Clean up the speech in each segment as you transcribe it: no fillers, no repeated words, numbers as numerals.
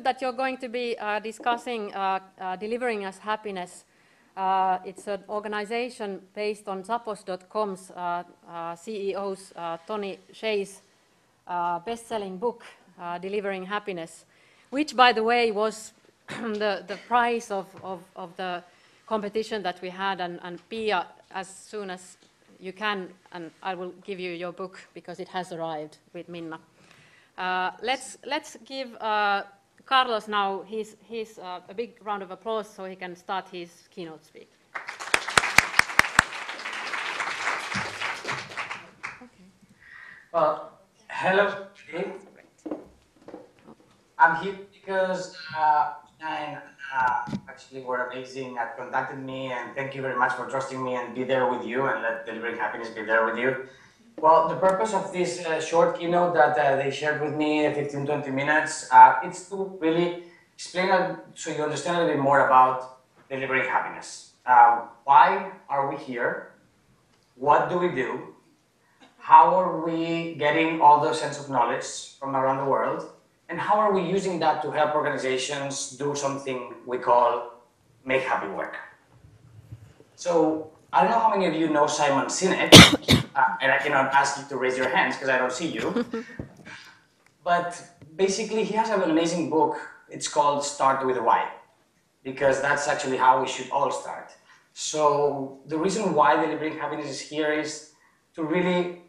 that you're going to be discussing Delivering Us Happiness. It's an organization based on Zappos.com's CEO's Tony Hsieh's best-selling book, Delivering Happiness, which, by the way, was the prize of the competition that we had. And Pia, as soon as you can, and I will give you your book because it has arrived with Minna. Let's give Carlos now a big round of applause so he can start his keynote speak. Well, hello. I'm here because and actually were amazing and contacted me, and thank you very much for trusting me and be there with you and let Delivering Happiness be there with you. Well, the purpose of this short keynote that they shared with me, 15-20 minutes, it's to really explain so you understand a little bit more about delivering happiness. Why are we here? What do we do? How are we getting all the sense of knowledge from around the world? And how are we using that to help organizations do something we call make happy work? So I don't know how many of you know Simon Sinek, and I cannot ask you to raise your hands because I don't see you. But basically, he has an amazing book. It's called Start with Why, because that's actually how we should all start. So the reason why Delivering Happiness is here is to really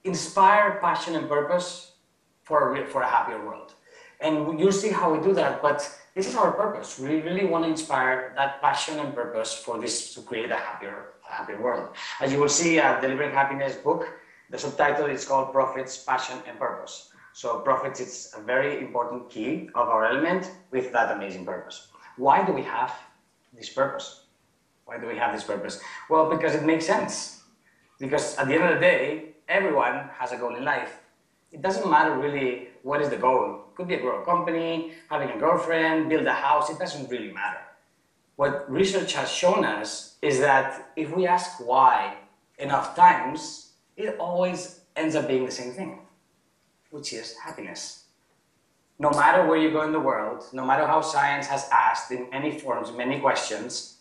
inspire passion and purpose for a happier world. And you'll see how we do that, but this is our purpose. We really want to inspire that passion and purpose for this to create a happier world. As you will see at Delivering Happiness book, the subtitle is called Profits, Passion and Purpose. So profits is a very important key of our element with that amazing purpose. Why do we have this purpose? Why do we have this purpose? Well, because it makes sense. Because at the end of the day, everyone has a goal in life. It doesn't matter really what is the goal. It could be a grow a company, having a girlfriend, build a house. It doesn't really matter. What research has shown us is that if we ask why enough times, it always ends up being the same thing, which is happiness. No matter where you go in the world, no matter how science has asked in any forms, many questions,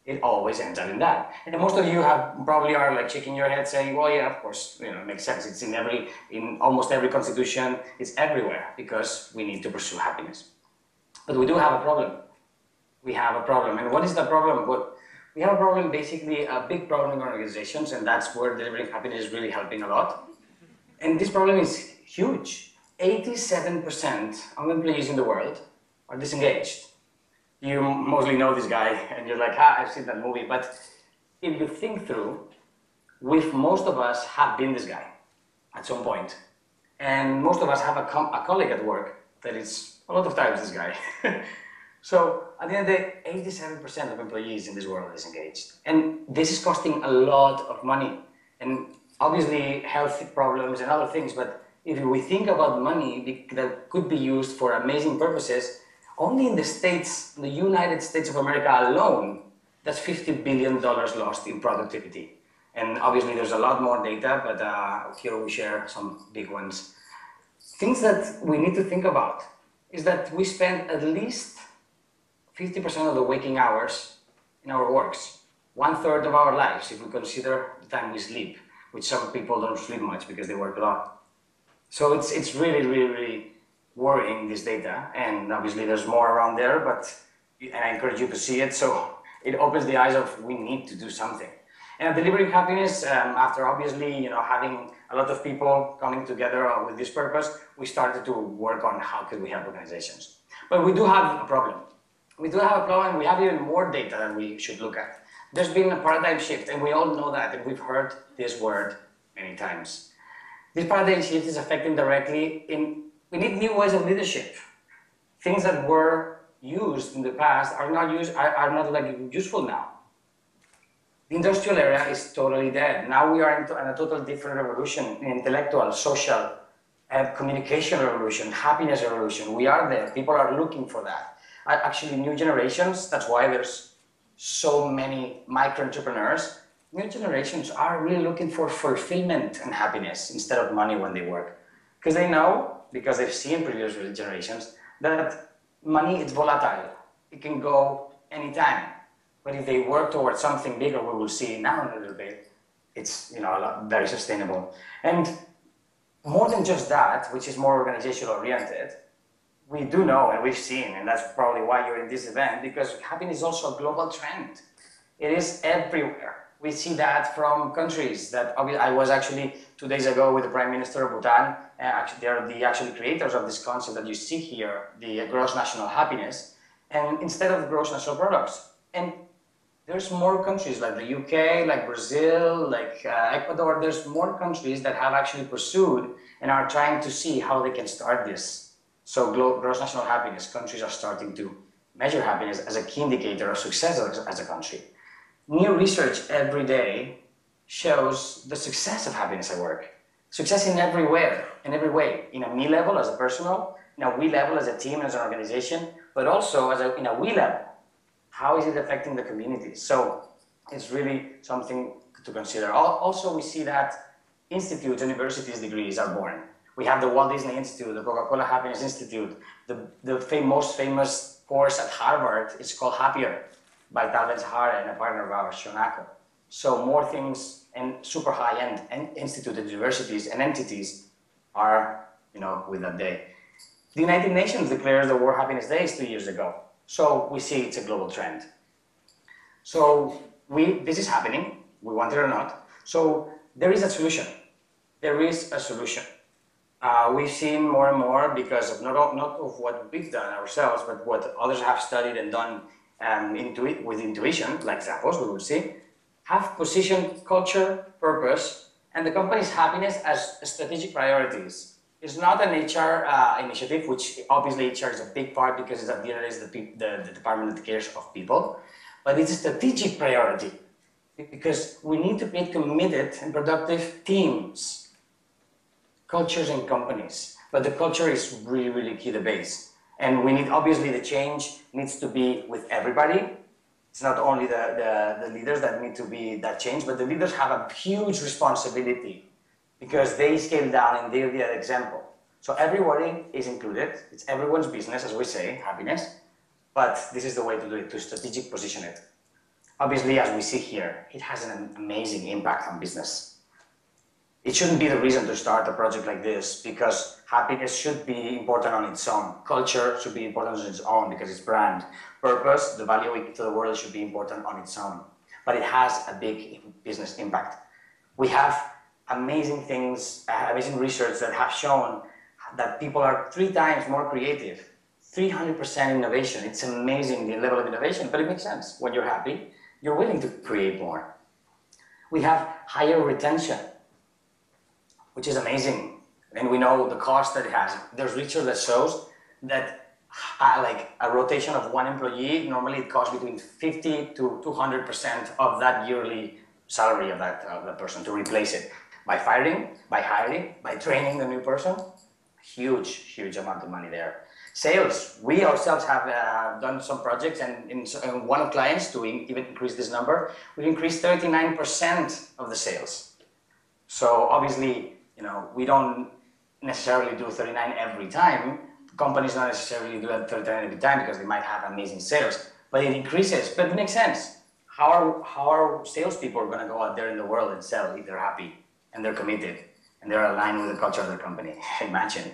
it always ends up in that. And most of you probably are like shaking your head saying, well, yeah, of course, it makes sense. It's in almost every constitution, it's everywhere because we need to pursue happiness. But we do have a problem. We have a problem. And what is the problem? Well, we have a problem, basically a big problem in organizations, and that's where Delivering Happiness is really helping a lot. And this problem is huge. 87% of employees in the world are disengaged. You mostly know this guy, and you're like, I've seen that movie. But if you think through, most of us have been this guy at some point. And most of us have a colleague at work that is a lot of times this guy. So at the end of the day, 87% of employees in this world are disengaged. And this is costing a lot of money. And obviously health problems and other things. But if we think about money that could be used for amazing purposes, only in the States, the United States of America alone, that's $50 billion lost in productivity. And obviously there's a lot more data, but here we share some big ones. Things that we need to think about is that we spend at least 50% of the waking hours in our works. 1/3 of our lives, if we consider the time we sleep, which some people don't sleep much because they work a lot. So it's really, really, really worrying, this data, and obviously there's more around there, and I encourage you to see it, so it opens the eyes of we need to do something. And at Delivering Happiness, after obviously having a lot of people coming together with this purpose, we started to work on how could we help organizations. But we do have a problem. We do have a problem, we have even more data that we should look at. There's been a paradigm shift, and we all know that, and we've heard this word many times. This paradigm shift is affecting directly we need new ways of leadership. Things that were used in the past are not useful now. The industrial era is totally dead. Now we are in a totally different revolution, intellectual, social, communication revolution, happiness revolution. We are there. People are looking for that. Actually, new generations, that's why there's so many micro-entrepreneurs. New generations are really looking for fulfillment and happiness instead of money when they work. Because they know, because they've seen previous generations, that money, it's volatile. It can go anytime. But if they work towards something bigger, we will see now in a little bit, it's very sustainable. And more than just that, which is more organizational oriented, we do know and we've seen, and that's probably why you're in this event, because happiness is also a global trend. It is everywhere. We see that from countries that I was actually 2 days ago with the Prime Minister of Bhutan. Actually, they are the actual creators of this concept that you see here, the gross national happiness, and instead of gross national products. And there's more countries like the UK, like Brazil, like Ecuador. There's more countries that have actually pursued and are trying to see how they can start this. So gross national happiness, countries are starting to measure happiness as a key indicator of success as a country. New research every day shows the success of happiness at work. Success in every way, in a me level as a personal, in a we level as a team, as an organization, but also in a we level. How is it affecting the community? So it's really something to consider. Also, we see that institutes, universities degrees are born. We have the Walt Disney Institute, the Coca-Cola Happiness Institute, the most famous course at Harvard is called Happier by Tal Ben-Sahar and a partner of ours, Shonako. So more things and super high-end institutes, universities, and entities are, with that day. The United Nations declared the World Happiness Days 2 years ago. So we see it's a global trend. So this is happening, we want it or not. So there is a solution. There is a solution. We've seen more and more because of not of what we've done ourselves, but what others have studied and done with intuition, like Zappos, we will see, have positioned culture, purpose, and the company's happiness as strategic priorities. It's not an HR initiative, which obviously HR is a big part because it's at the end of the department that cares of people, but it's a strategic priority because we need to be committed and productive teams, cultures and companies, but the culture is really, really key, the base. And we need, obviously the change needs to be with everybody. It's not only the leaders that need to be that change, but the leaders have a huge responsibility because they scale down and they're the example. So everybody is included. It's everyone's business, as we say, happiness. But this is the way to do it, to strategic position it. Obviously, as we see here, it has an amazing impact on business. It shouldn't be the reason to start a project like this because happiness should be important on its own. Culture should be important on its own because it's brand. Purpose, the value to the world should be important on its own. But it has a big business impact. We have amazing things, amazing research that have shown that people are 3 times more creative, 300% innovation. It's amazing, the level of innovation, but it makes sense. When you're happy, you're willing to create more. We have higher retention, which is amazing. And we know the cost that it has. There's research that shows that like a rotation of 1 employee, normally it costs between 50 to 200% of that yearly salary of that person to replace it. By firing, by hiring, by training the new person, huge amount of money there. Sales, we ourselves have done some projects and in one of clients to even increase this number, we've increased 39% of the sales. So obviously, we don't necessarily do 39 every time. Companies don't necessarily do 39 every time because they might have amazing sales, but it increases. But it makes sense. How are salespeople going to go out there in the world and sell if they're happy and they're committed and they're aligned with the culture of the company? Imagine.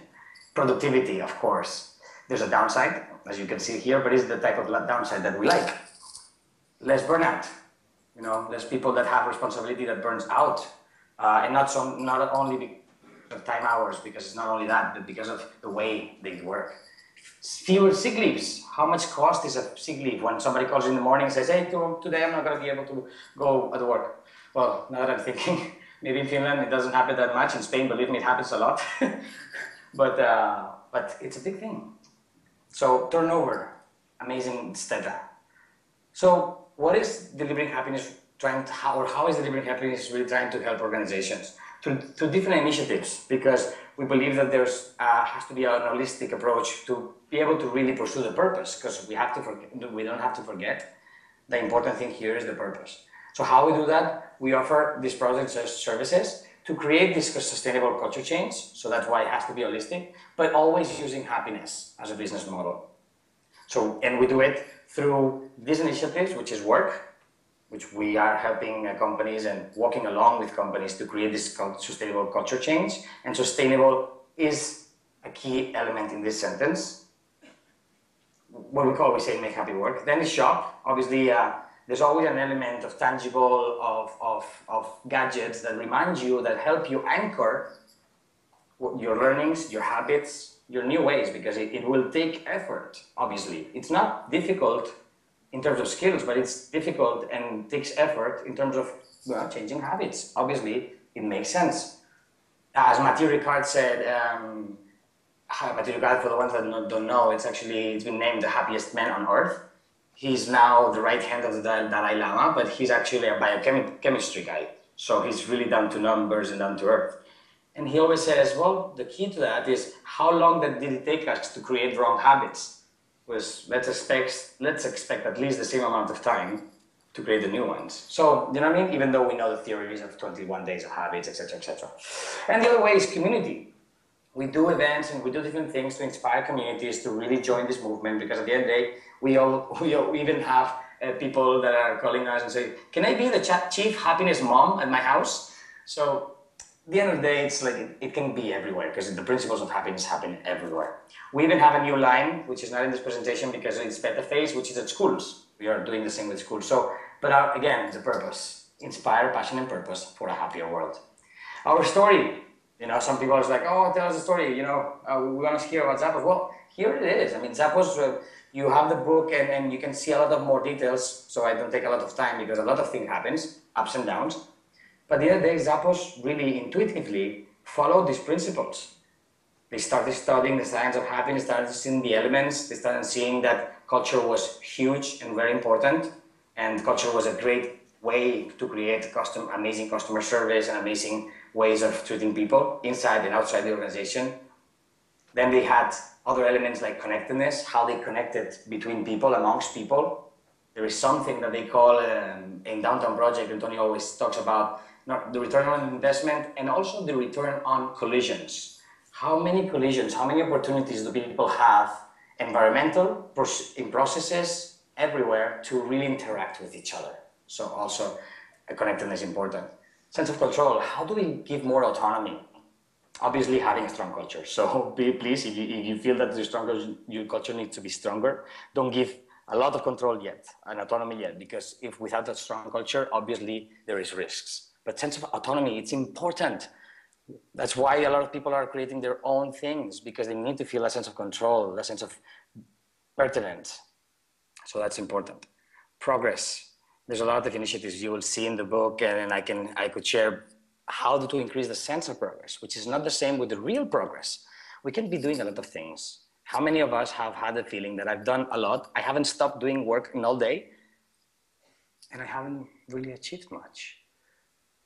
Productivity, of course. There's a downside, as you can see here, but it's the type of downside that we like. Less burnout. Less people that have responsibility that burns out. And not only because of time hours, because it's not only that, but because of the way they work. Fewer sick leaves. How much cost is a sick leave when somebody calls in the morning and says, hey, today I'm not going to be able to go at work? Well, now that I'm thinking, maybe in Finland it doesn't happen that much. In Spain, believe me, it happens a lot. But it's a big thing. So turnover, amazing data. So what is delivering happiness how is delivering happiness really trying to help organizations? To different initiatives, because we believe that there's has to be an holistic approach to be able to really pursue the purpose, because we don't have to forget the important thing here is the purpose. So how we do that? We offer these products as services to create this sustainable culture change. So that's why it has to be holistic, but always using happiness as a business model. So, and we do it through these initiatives, which is work, which we are helping companies and walking along with companies to create this sustainable culture change. And sustainable is a key element in this sentence. What we always say, make happy work. Then the shop, obviously, there's always an element of tangible, of gadgets that remind you, that help you anchor your learnings, your habits, your new ways, because it will take effort, obviously. It's not difficult in terms of skills, but it's difficult and takes effort in terms of changing habits. Obviously, it makes sense. As Mathieu Ricard said, Mathieu Ricard, for the ones that don't know, it's been named the happiest man on earth. He's now the right hand of the Dalai Lama, but he's actually a biochemistry guy. So he's really down to numbers and down to earth. And he always says, well, the key to that is how long did it take us to create wrong habits? Let's expect at least the same amount of time to create the new ones. So, you know what I mean? Even though we know the theories of 21 days of habits, etc., etc. And the other way is community. We do events and we do different things to inspire communities to really join this movement, because at the end of the day, we even have people that are calling us and say, can I be the chief happiness mom at my house? So at the end of the day, it's like it can be everywhere, because the principles of happiness happen everywhere. We even have a new line, which is not in this presentation because it's better phase, which is at schools. We are doing the same with schools. So, but again, the purpose, inspire passion and purpose for a happier world. Our story, some people are like, oh, tell us a story, we want to hear about Zappos. Well, here it is. I mean, Zappos, you have the book and you can see a lot of more details, so I don't take a lot of time because a lot of things happens, ups and downs. But the other day, Zappos really intuitively followed these principles. They started studying the science of happiness, started seeing the elements, they started seeing that culture was huge and very important, and culture was a great way to create amazing customer service and amazing ways of treating people inside and outside the organization. Then they had other elements like connectedness, how they connected between people, amongst people. There is something that they call in Downtown Project, and Tony always talks about the return on investment and also the return on collisions. How many collisions, how many opportunities do people have, environmental, in processes, everywhere, to really interact with each other? So also, connectedness is important. Sense of control, how do we give more autonomy? Obviously, having a strong culture. So please, if you feel that your culture needs to be stronger, don't give a lot of control yet, and autonomy yet, because if without a strong culture, obviously there is risks. But sense of autonomy, it's important. That's why a lot of people are creating their own things, because they need to feel a sense of control, a sense of pertinence. So that's important. Progress. There's a lot of initiatives you will see in the book, and I could share how to increase the sense of progress, which is not the same with the real progress. We can be doing a lot of things. How many of us have had the feeling that I've done a lot, I haven't stopped doing work in all day, and I haven't really achieved much?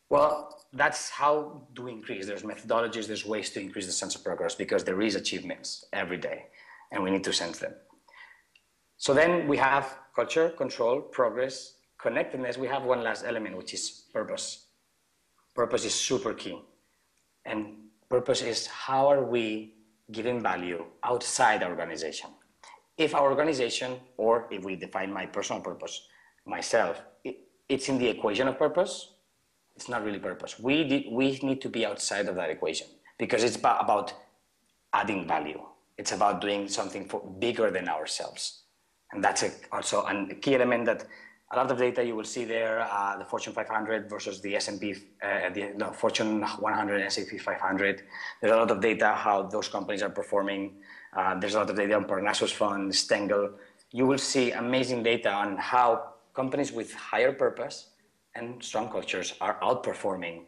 Well, that's how to increase. There's methodologies, there's ways to increase the sense of progress, because there is achievements every day, and we need to sense them. So then we have culture, control, progress, connectedness. We have one last element, which is purpose. Purpose is super key. And purpose is, how are we giving value outside our organization? If our organization, or if we define my personal purpose, myself, it's in the equation of purpose, it's not really purpose. We need to be outside of that equation, because it's about adding value. It's about doing something bigger than ourselves. And that's also a key element that a lot of data you will see there, the Fortune 500 versus the S&P, the Fortune 100 and S&P 500. There's a lot of data how those companies are performing. There's a lot of data on Parnassus Fund, Stengel. You will see amazing data on how companies with higher purpose and strong cultures are outperforming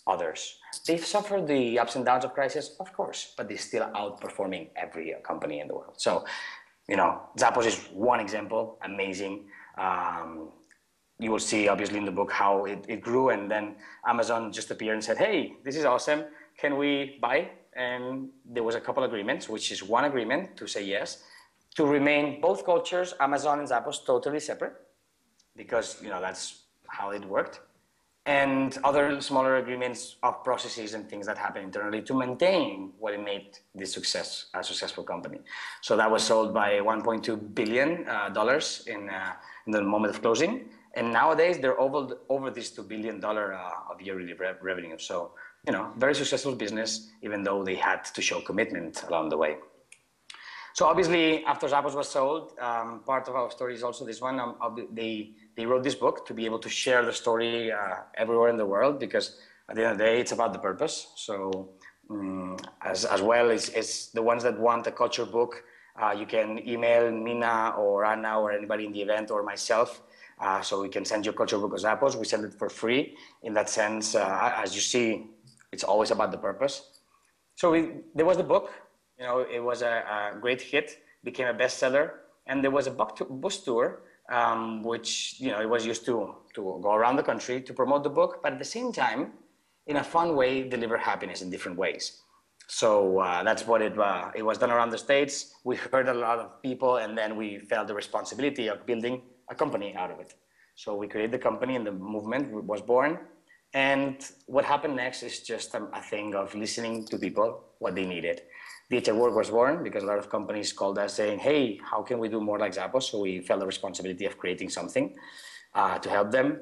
others. They've suffered the ups and downs of crisis, of course, but they're still outperforming every company in the world. So, Zappos is one example, amazing. You will see, obviously, in the book how it grew, and then Amazon just appeared and said, hey, this is awesome, can we buy? And there was a couple agreements, which is one agreement to say yes, to remain both cultures, Amazon and Zappos, totally separate, because that's how it worked. and other smaller agreements of processes and things that happen internally to maintain what it made this success a successful company. So that was sold by $1.2 billion in the moment of closing. And nowadays they're over this $2 billion of yearly revenue. So, you know, very successful business, even though they had to show commitment along the way. So obviously, after Zappos was sold, part of our story is also this one. They wrote this book to be able to share the story everywhere in the world, because at the end of the day, it's about the purpose. So as well as the ones that want a culture book, you can email Mina or Anna or anybody in the event or myself. So we can send you a culture book of Zappos. We send it for free. In that sense, as you see, it's always about the purpose. So there was the book. You know, it was a great hit, became a bestseller, and there was a bus tour, which, you know, it was used to go around the country to promote the book, but at the same time, in a fun way, deliver happiness in different ways. So that's what it was done around the States. We heard a lot of people, and then we felt the responsibility of building a company out of it. So we created the company, and the movement was born. And what happened next is just a thing of listening to people, what they needed. DHL Work was born because a lot of companies called us saying, hey, how can we do more like Zappos? So we felt the responsibility of creating something to help them.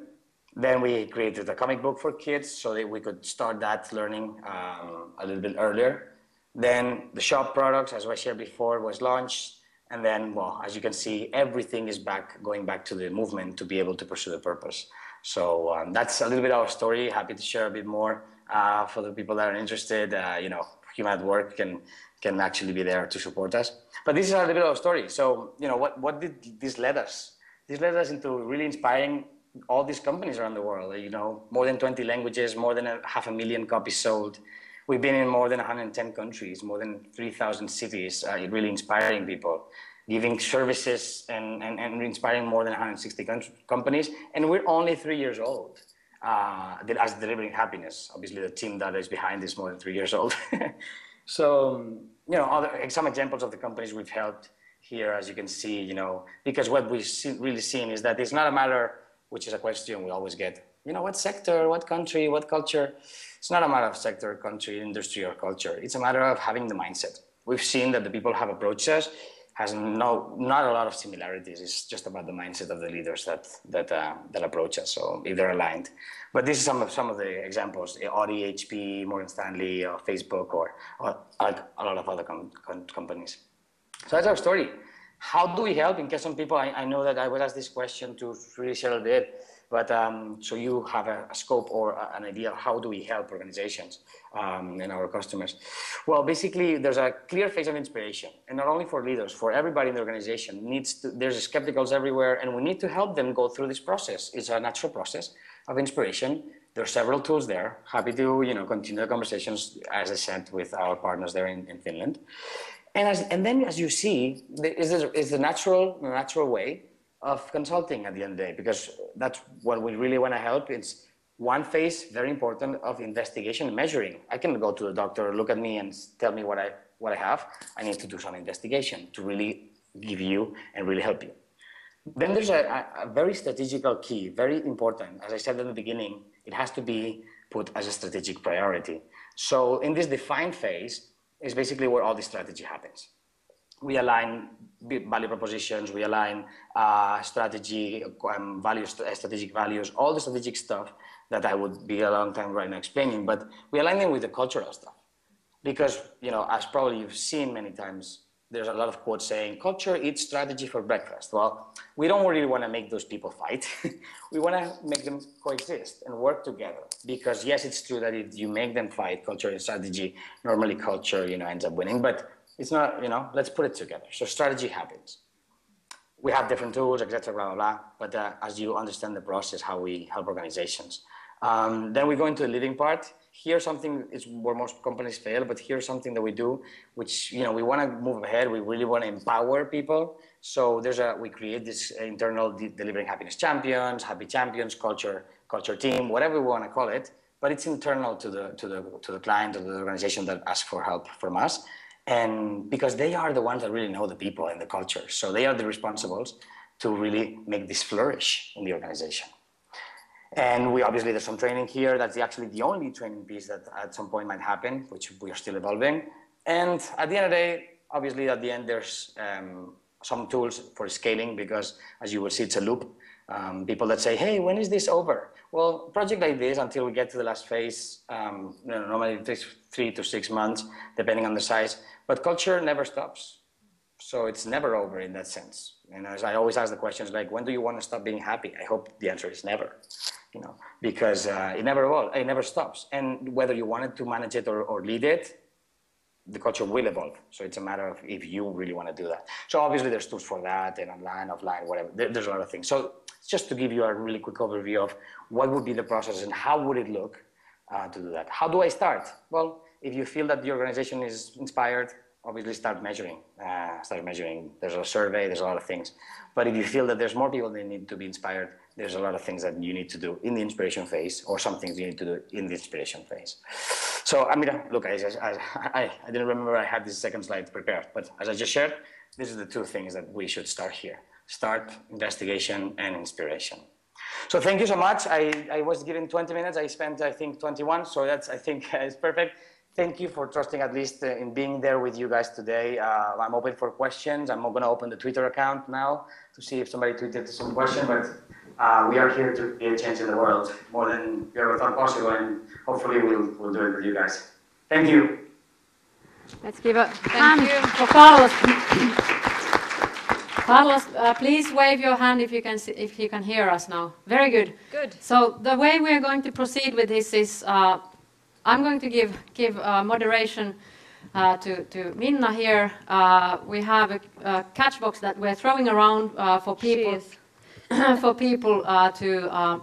Then we created a comic book for kids so that we could start that learning a little bit earlier. Then the shop products, as I shared before, was launched. And then, well, as you can see, everything is going back to the movement to be able to pursue the purpose. So that's a little bit of our story. Happy to share a bit more for the people that are interested. You know, Human at Work can actually be there to support us. But this is a little bit of a story. So, you know, what did this lead us? This led us into really inspiring all these companies around the world. You know, more than 20 languages, more than 500,000 copies sold. We've been in more than 110 countries, more than 3,000 cities, really inspiring people, giving services and inspiring more than 160 companies. And we're only 3 years old as delivering happiness. Obviously, the team that is behind is more than 3 years old. So, you know, some examples of the companies we've helped here, as you can see, you know, because what we've really seen is that it's not a matter, which is a question we always get, you know, what sector, what country, what culture? It's not a matter of sector, country, industry, or culture. It's a matter of having the mindset. We've seen that the people have approached us has not a lot of similarities. It's just about the mindset of the leaders that approach us. So if they're aligned. But this is some of the examples: Audi, HP, Morgan Stanley, or Facebook, or a lot of other companies. So that's our story. How do we help? In case some people, I know that I was asked this question to really share a bit, but so you have a scope or an idea of how do we help organizations and our customers. Well, basically, there's a clear phase of inspiration, and not only for leaders, for everybody in the organization. There's skepticals everywhere, and we need to help them go through this process. It's a natural process of inspiration. There are several tools there. Happy to continue the conversations, as I said, with our partners there in Finland. And then, as you see, is the natural way of consulting at the end of the day, because that's what we really want to help. It's one phase, very important, of investigation and measuring. I can go to the doctor, look at me, and tell me what I have. I need to do some investigation to really give you and really help you. Then there's a very strategical key, very important. As I said in the beginning, it has to be put as a strategic priority. So in this defined phase is basically where all the strategy happens. We align value propositions, we align strategy, values, strategic values, all the strategic stuff that I would be a long time right now explaining, but we align them with the cultural stuff. Because, as probably you've seen many times, there's a lot of quotes saying, culture eats strategy for breakfast. Well, we don't really want to make those people fight. We want to make them coexist and work together. Because yes, it's true that if you make them fight, culture and strategy, normally culture, ends up winning, but it's not, let's put it together. So strategy happens. We have different tools, etc., blah, blah, blah. But as you understand the process, how we help organizations. Then we go into the leading part. Here's something is where most companies fail, but here's something that we do, which, we want to move ahead. We really want to empower people. So we create this internal delivering happiness champions, happy champions, culture team, whatever we want to call it. But it's internal to the client or the organization that asks for help from us. And because they are the ones that really know the people and the culture. So they are the responsibles to really make this flourish in the organization. And we obviously, there's some training here. That's actually the only training piece that at some point might happen, which we are still evolving. And at the end of the day, obviously at the end, there's some tools for scaling, because as you will see, it's a loop. People that say, hey, when is this over? Well, a project like this, until we get to the last phase, normally it takes 3 to 6 months, depending on the size. But culture never stops. So it's never over in that sense. And as I always ask the questions like, when do you want to stop being happy? I hope the answer is never, because it never stops. And whether you wanted to manage it or lead it, the culture will evolve. So it's a matter of if you really want to do that. So obviously there's tools for that, and online, offline, whatever. There's a lot of things. So just to give you a really quick overview of what would be the process and how would it look to do that. How do I start? Well, if you feel that the organization is inspired, obviously start measuring. There's a survey, there's a lot of things. But if you feel that there's more people that need to be inspired, there's a lot of things that you need to do in the inspiration phase, or some things you need to do in the inspiration phase. So, I mean, look, I didn't remember I had this second slide prepared, but as I just shared, these are the two things that we should start here. Start investigation and inspiration. So thank you so much. I was given 20 minutes. I spent, I think, 21. So that's, I think, is perfect. Thank you for trusting at least in being there with you guys today. I'm open for questions. I'm going to open the Twitter account now to see if somebody tweeted some question, but we are here to be a change in the world more than we ever thought possible, and hopefully we'll do it with you guys. Thank you. Let's give a hand for Carlos. Carlos, please wave your hand if you can hear us now. Very good. Good. So the way we are going to proceed with this is I'm going to give moderation to Minna here. We have a catch box that we're throwing around for people for people to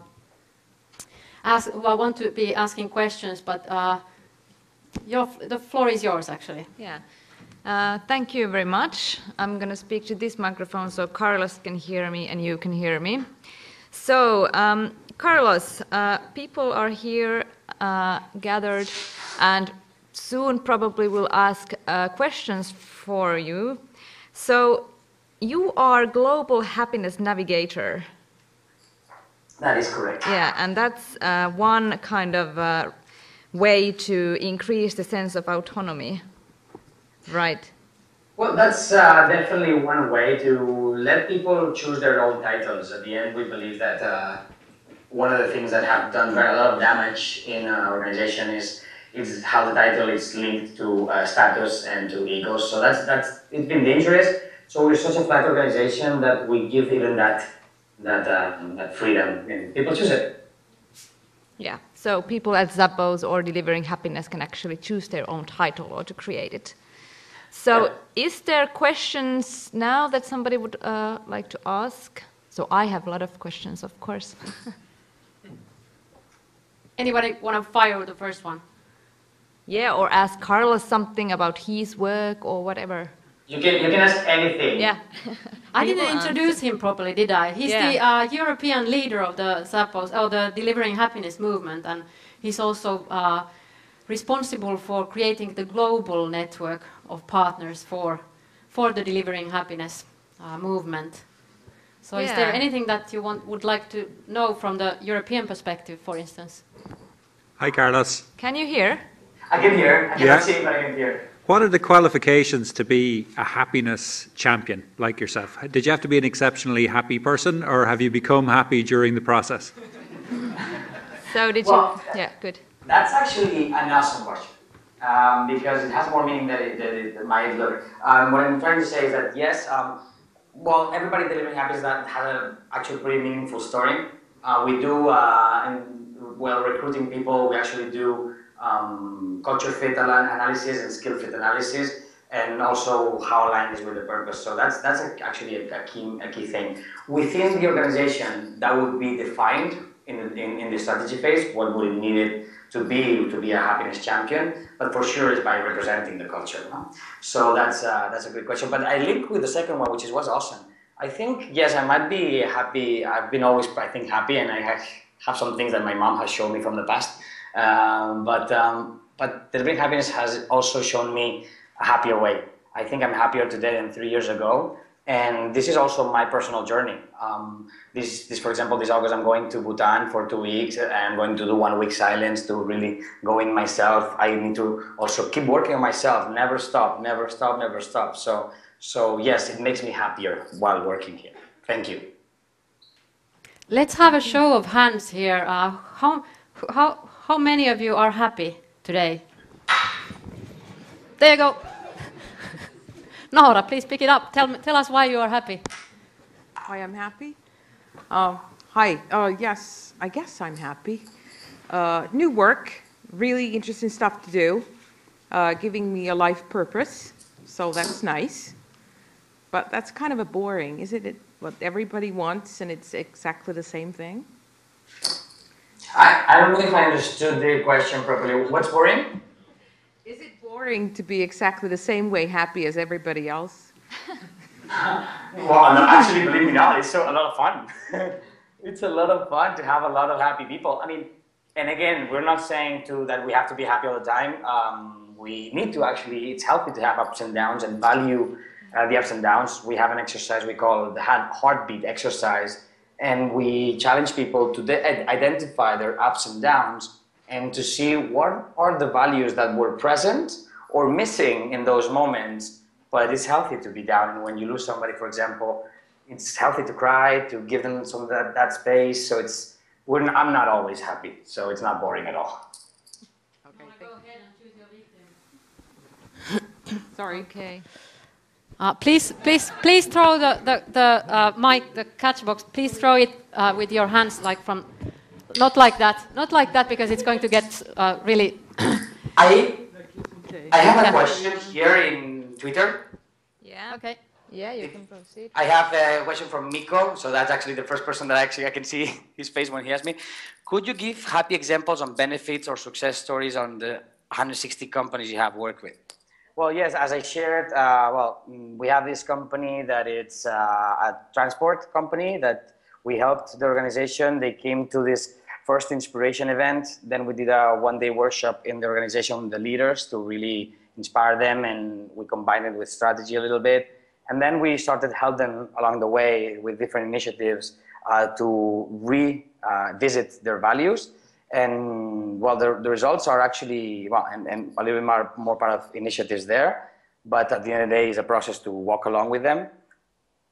ask. Well, want to be asking questions, but the floor is yours, actually. Yeah. Thank you very much. I'm going to speak to this microphone so Carlos can hear me and you can hear me. So, Carlos, people are here gathered and soon probably will ask questions for you. So, you are Global Happiness Navigator. That is correct. Yeah, and that's one kind of way to increase the sense of autonomy. Right. Well, that's definitely one way to let people choose their own titles. At the end, we believe that one of the things that have done a lot of damage in an organization is how the title is linked to status and to egos. So it's been dangerous. So we're such a flat organization that we give even that freedom, and people choose it. Yeah. So people at Zappos or Delivering Happiness can actually choose their own title or to create it. So, is there questions now that somebody would like to ask? So, I have a lot of questions, of course. Anybody want to fire the first one? Yeah, or ask Carlos something about his work or whatever. You can ask anything. Yeah. I didn't introduce him properly, did I? He's the European leader of the Zappos, the Delivering Happiness movement, and he's also responsible for creating the global network of partners for the Delivering Happiness movement. So is there anything that you would like to know from the European perspective, for instance? Hi, Carlos. Can you hear? I can hear. I cannot see, but I can hear. What are the qualifications to be a happiness champion like yourself? Did you have to be an exceptionally happy person, or have you become happy during the process? So did you? Yeah, good. That's actually an awesome question, because it has more meaning than it might look. What I'm trying to say is that yes, well, everybody delivering happiness that has an actually pretty meaningful story. We do, recruiting people, we actually do culture fit analysis and skill fit analysis, and also how aligned is with the purpose. So that's actually a key thing. Within the organization, that would be defined in the strategy phase. What would it need it to be a happiness champion? But for sure, it's by representing the culture. No? So that's a good question. But I link with the second one, which was awesome. I think yes, I might be happy. I've been always, I think, happy, and I have some things that my mom has shown me from the past. But delivering happiness has also shown me a happier way. I think I'm happier today than 3 years ago, And this is also my personal journey. For example, this August I'm going to Bhutan for 2 weeks. I'm going to do 1 week silence to really go in myself. I need to also keep working on myself, never stop, never stop, never stop. So yes, it makes me happier while working here. Thank you. Let's have a show of hands here. How many of you are happy today? There you go. Nora, please pick it up. Tell us why you are happy. Why I'm happy? Hi. Yes, I guess I'm happy. New work, really interesting stuff to do, giving me a life purpose, so that's nice. But that's kind of a boring, isn't it? What everybody wants, and it's exactly the same thing. I don't know if I understood the question properly. What's boring? Is it boring to be exactly the same way happy as everybody else? Well, no, actually, believe me not, it's a lot of fun. It's a lot of fun to have a lot of happy people. I mean, and again, we're not saying that we have to be happy all the time. We need to actually, it's healthy to have ups and downs and value the ups and downs. We have an exercise we call the heartbeat exercise, and we challenge people to identify their ups and downs and to see what are the values that were present or missing in those moments. But it's healthy to be down, and when you lose somebody, for example, it's healthy to cry, to give them some of that space. So I'm not always happy, so it's not boring at all. Okay. Go ahead and choose your victim. Sorry. Okay. Please throw the mic, the catch box. Please throw it with your hands, like from, not like that, because it's going to get really. I have a question here in Twitter. Yeah. Okay. Yeah, you can proceed. I have a question from Miko, so that's actually the first person that I can see his face when he asked me. Could you give happy examples on benefits or success stories on the 160 companies you have worked with? Well, yes, as I shared, we have this company that it's a transport company that we helped the organization. They came to this first inspiration event. Then we did a one-day workshop in the organization, the leaders, to really inspire them, and we combined it with strategy a little bit. And then we started to help them along the way with different initiatives to revisit their values. And well, the results are actually, and a little bit more part of initiatives there. But at the end of the day, it's a process to walk along with them.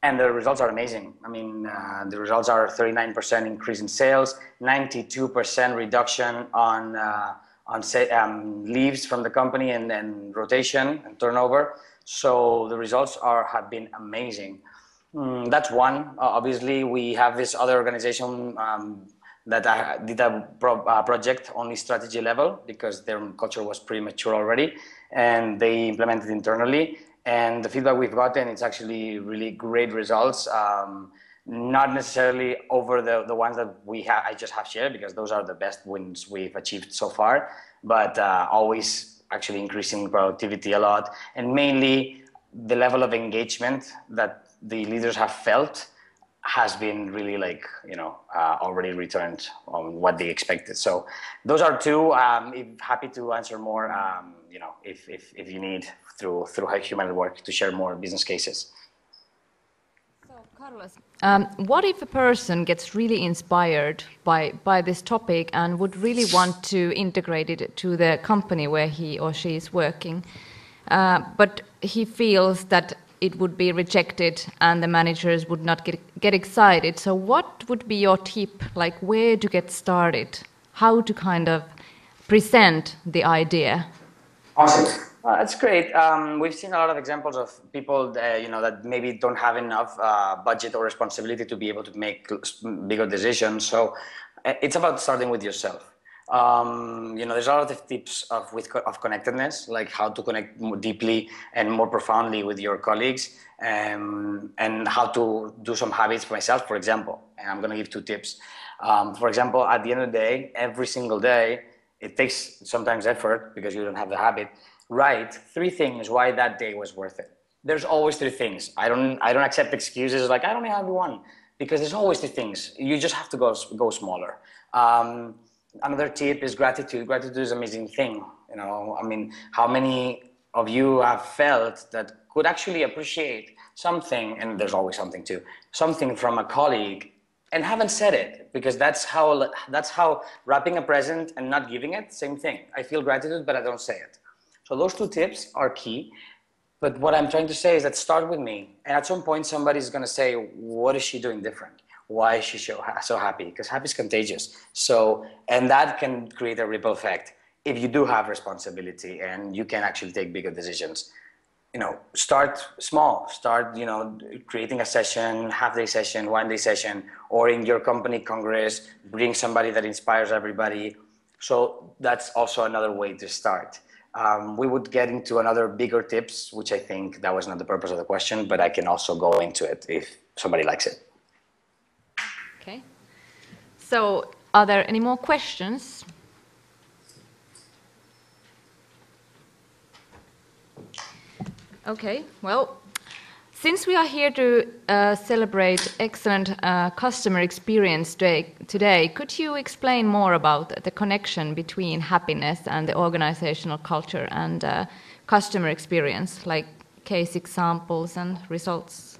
And the results are amazing. I mean, the results are 39% increase in sales, 92% reduction on leaves from the company and rotation and turnover. So the results have been amazing. That's one. Obviously, we have this other organization that did a project only strategy level because their culture was pretty mature already, and they implemented internally. And the feedback we've gotten, it's actually really great results. Not necessarily over the ones that I just have shared, because those are the best wins we've achieved so far, but always actually increasing productivity a lot, and mainly the level of engagement that the leaders have felt has been really already returned on what they expected. So those are two. Happy to answer more, if you need through human work to share more business cases. So, Carlos, what if a person gets really inspired by this topic and would really want to integrate it to the company where he or she is working, but he feels that it would be rejected and the managers would not get excited? So what would be your tip, like where to get started, how to kind of present the idea? Awesome. That's great. We've seen a lot of examples of people that maybe don't have enough budget or responsibility to be able to make bigger decisions. So it's about starting with yourself. There's a lot of tips of connectedness, like how to connect more deeply and more profoundly with your colleagues, and how to do some habits for myself, for example. And I'm going to give 2 tips. For example, at the end of the day, every single day, it takes sometimes effort because you don't have the habit. Write 3 things why that day was worth it. There's always 3 things. I don't accept excuses like I only have 1, because there's always 3 things. You just have to go smaller. Another tip is gratitude. Gratitude is an amazing thing. I mean, how many of you have felt that could actually appreciate something, and there's always something too, something from a colleague, and haven't said it, because that's how wrapping a present and not giving it, same thing. I feel gratitude, but I don't say it. So those 2 tips are key. But what I'm trying to say is that start with me, and at some point somebody's going to say, what is she doing different? Why is she so happy? Because happy is contagious. So, and that can create a ripple effect if you do have responsibility and you can actually take bigger decisions. You know, start small. Start, you know, creating a session, half-day session, one-day session, or in your company congress, bring somebody that inspires everybody. So that's also another way to start. We would get into another bigger tips, which I think that was not the purpose of the question, but I can also go into it if somebody likes it. Okay. So, are there any more questions? Okay, well, since we are here to celebrate excellent customer experience today, could you explain more about the connection between happiness and the organizational culture and customer experience, like case examples and results?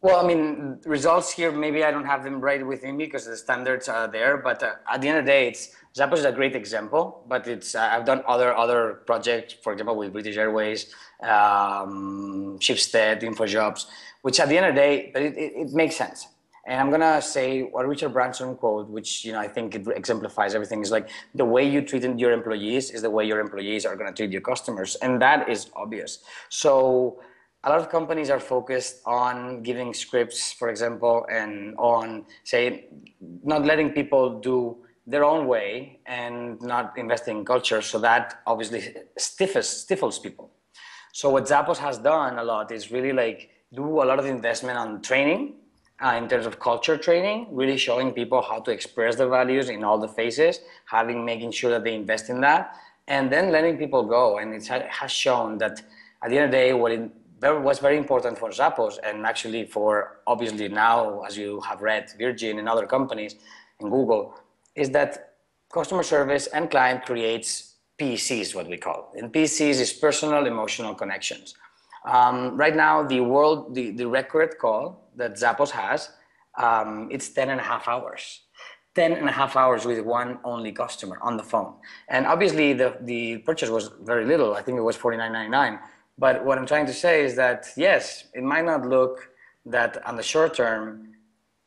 Well, I mean, results here, maybe I don't have them right within me because the standards are there, but at the end of the day, Zappos is a great example, but I've done other projects, for example, with British Airways, Schibsted, InfoJobs, which at the end of the day, but it makes sense. And I'm gonna say what Richard Branson quote, which, you know, I think it exemplifies everything, is like, the way you treat your employees is the way your employees are gonna treat your customers, and that is obvious. So a lot of companies are focused on giving scripts, for example, and on, say, not letting people do their own way and not investing in culture. So that obviously stifles people. So what Zappos has done a lot is really like do a lot of investment on training in terms of culture training, really showing people how to express their values in all the phases, making sure that they invest in that, and then letting people go. And it has shown that at the end of the day, what's very important for Zappos, and actually for obviously now, as you have read, Virgin and other companies in Google, is that customer service and client creates PECs, what we call. And PECs is personal emotional connections. Right now, the record call that Zappos has, it's 10.5 hours. 10.5 hours with one only customer on the phone. And obviously the purchase was very little. I think it was $49.99. But what I'm trying to say is that, yes, it might not look that on the short term,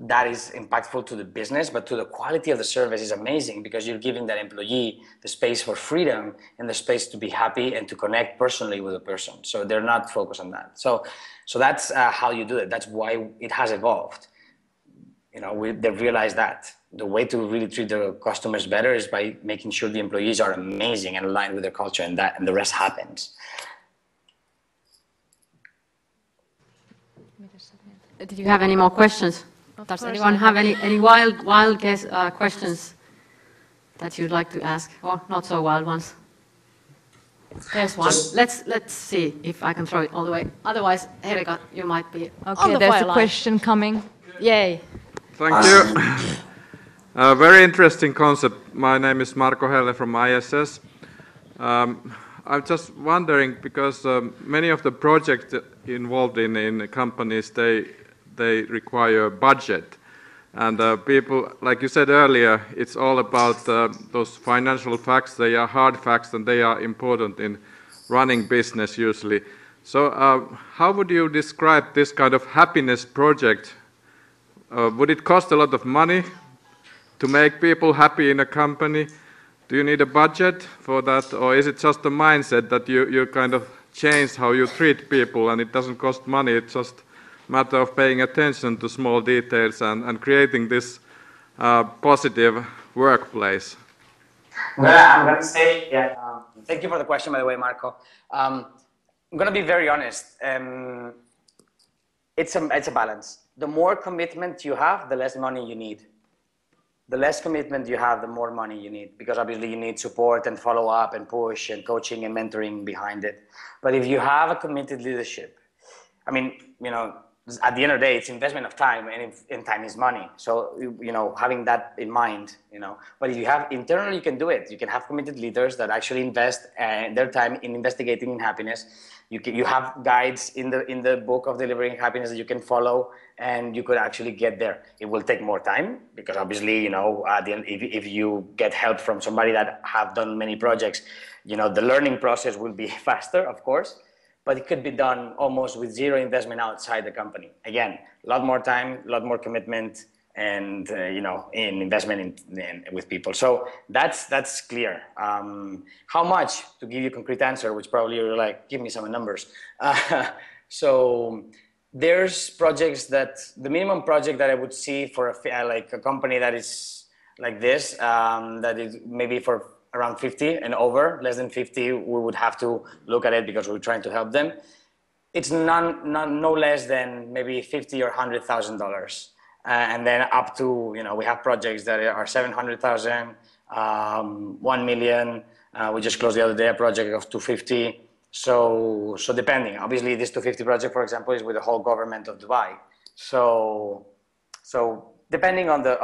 that is impactful to the business, but to the quality of the service is amazing because you're giving that employee the space for freedom and the space to be happy and to connect personally with a person. So they're not focused on that. So that's how you do it. That's why it has evolved. You know, they've realized that the way to really treat the customers better is by making sure the employees are amazing and aligned with their culture, and the rest happens. Did you have any more questions? Does anyone have any wild guess, questions that you'd like to ask, or not so wild ones? There's one. Let's see if I can throw it all the way. Otherwise, Erika, you might be okay. There's a question coming. Yay! Thank you. Very interesting concept. My name is Marko Helle from ISS. I'm just wondering because many of the projects involved in companies they require a budget, and people, like you said earlier, it's all about those financial facts. They are hard facts and they are important in running business usually. So how would you describe this kind of happiness project? Would it cost a lot of money to make people happy in a company? Do you need a budget for that, or is it just a mindset that you kind of change how you treat people and it doesn't cost money, it's just a matter of paying attention to small details and creating this positive workplace? I'm going to say, thank you for the question, by the way, Marco. I'm going to be very honest. It's a balance. The more commitment you have, the less money you need. The less commitment you have, the more money you need, because obviously you need support and follow up and push and coaching and mentoring behind it. But if you have a committed leadership, I mean, you know, at the end of the day, it's investment of time, and time is money. So, having that in mind, but if you have internally, you can do it. You can have committed leaders that actually invest their time in investigating in happiness. You have guides in the book of delivering happiness that you can follow, and you could actually get there. It will take more time because obviously, at the end, if you get help from somebody that have done many projects, the learning process will be faster, of course. But it could be done almost with zero investment outside the company. Again, a lot more time, a lot more commitment, and in investment with people. So that's clear. How much, to give you a concrete answer, which probably you're like, give me some numbers. So there's projects that the minimum project that I would see for a company that is like this, that is maybe for around 50 and over, less than 50, we would have to look at it because we're trying to help them. It's no less than maybe $50,000 or $100,000. And then up to, we have projects that are 700,000, 1 million. We just closed the other day a project of 250. So depending, obviously this 250 project, for example, is with the whole government of Dubai. So depending on the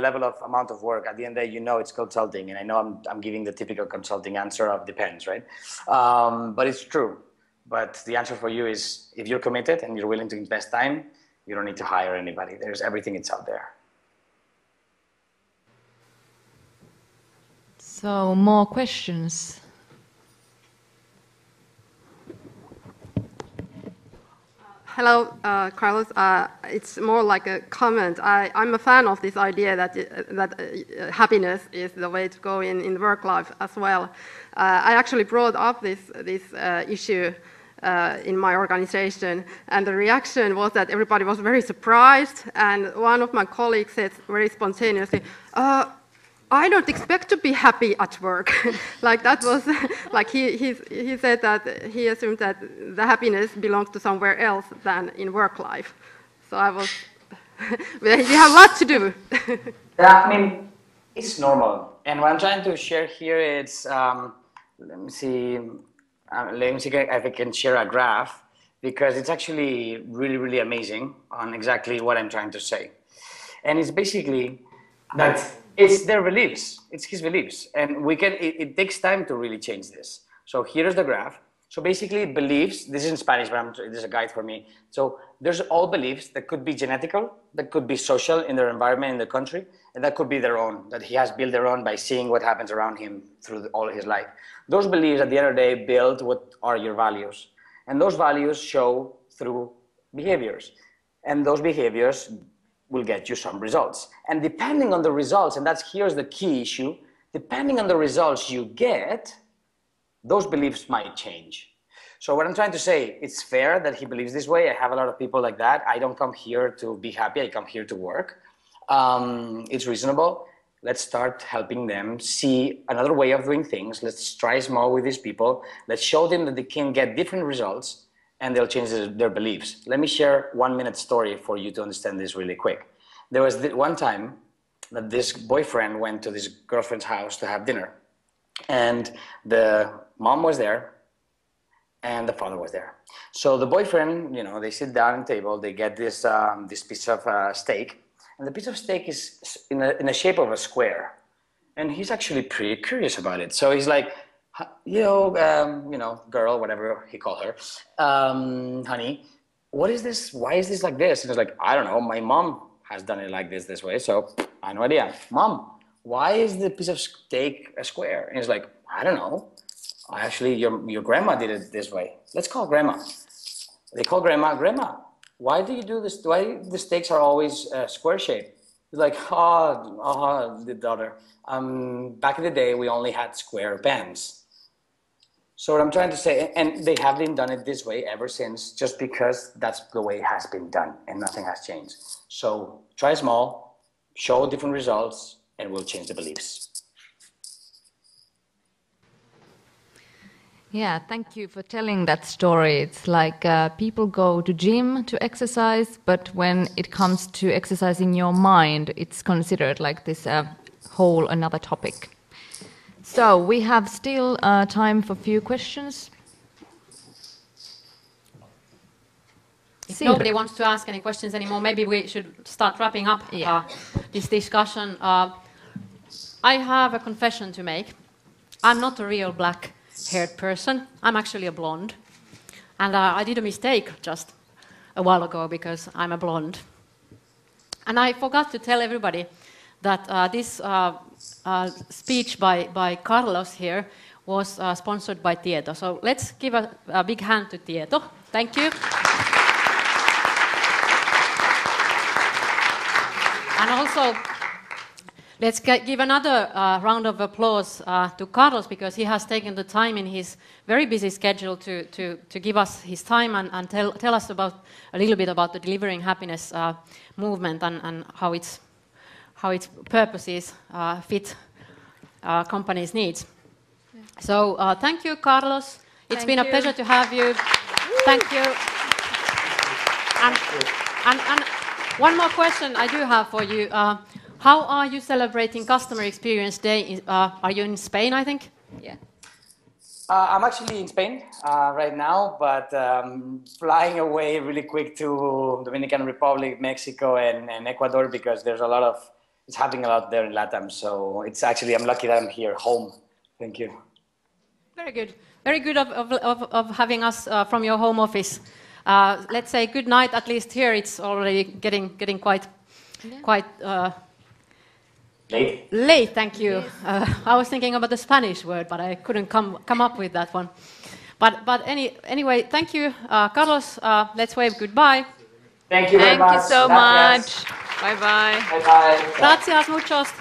level of amount of work, at the end of the day, it's consulting, and I know I'm giving the typical consulting answer of depends, right? But it's true. But the answer for you is, if you're committed and you're willing to invest time, you don't need to hire anybody. There's everything, it's out there. So more questions. Hello, Carlos. It's more like a comment. I'm a fan of this idea that happiness is the way to go in work life as well. I actually brought up this issue in my organization, and the reaction was that everybody was very surprised. And one of my colleagues said very spontaneously, I don't expect to be happy at work. Like that was, like he said that he assumed that the happiness belongs to somewhere else than in work life. So I was, we have a lot to do. Yeah, I mean, it's normal. And what I'm trying to share here is, let me see if I can share a graph, because it's actually really, really amazing on exactly what I'm trying to say. And it's basically that it's their beliefs, it's his beliefs. And it takes time to really change this. So here's the graph. So basically beliefs, this is in Spanish, but this is a guide for me. So there's all beliefs that could be genetical, that could be social in their environment, in the country, and that could be their own, that he has built their own by seeing what happens around him through all his life. Those beliefs at the end of the day build what are your values. And those values show through behaviors. And those behaviors will get you some results. And depending on the results, and here's the key issue, depending on the results you get, those beliefs might change. So what I'm trying to say, it's fair that he believes this way. I have a lot of people like that. I don't come here to be happy, I come here to work. It's reasonable. Let's start helping them see another way of doing things. Let's try small with these people. Let's show them that they can get different results, and they'll change their beliefs. Let me share 1 minute story for you to understand this really quick. There was one time that this boyfriend went to this girlfriend's house to have dinner. And the mom was there, and the father was there. So the boyfriend, they sit down at the table, they get this piece of steak, and the piece of steak is in the shape of a square. And he's actually pretty curious about it. So he's like, girl, whatever he called her, honey, what is this? Why is this like this? And he's like, I don't know, my mom has done it like this way, so I have no idea. Mom, why is the piece of steak a square? And he's like, I don't know. Actually, your grandma did it this way. Let's call grandma. They call grandma, Grandma, why do you do this? Why the steaks are always square shaped? He's like, the daughter. Back in the day, we only had square pans. So what I'm trying to say, and they have been done it this way ever since, just because that's the way it has been done and nothing has changed. So try small, show different results, and we'll change the beliefs. Yeah, thank you for telling that story. It's like people go to gym to exercise, but when it comes to exercising your mind, it's considered like this whole another topic. So we have still time for a few questions. If nobody wants to ask any questions anymore, maybe we should start wrapping up this discussion. I have a confession to make. I'm not a real black-haired person. I'm actually a blonde. And I did a mistake just a while ago because I'm a blonde. And I forgot to tell everybody that this speech by Carlos here was sponsored by Tieto. So let's give a big hand to Tieto. Thank you. And also, let's give another round of applause to Carlos, because he has taken the time in his very busy schedule to give us his time and tell us a little bit about the Delivering Happiness movement and how its purposes fit companies' needs. Yeah. So thank you, Carlos. It's been a pleasure to have you. Thank you. And one more question I do have for you. How are you celebrating Customer Experience Day? Are you in Spain, I think? Yeah. I'm actually in Spain right now, but flying away really quick to Dominican Republic, Mexico, and Ecuador, because there's it's happening a lot there in LATAM. So it's actually, I'm lucky that I'm here, home. Thank you. Very good. Very good of having us from your home office. Let's say good night, at least here. It's already getting quite late, thank you. Yes. I was thinking about the Spanish word, but I couldn't come up with that one. But anyway, thank you, Carlos. Let's wave goodbye. Thank you very much. Thank you so much. Bye-bye. Bye-bye. Gracias muchos.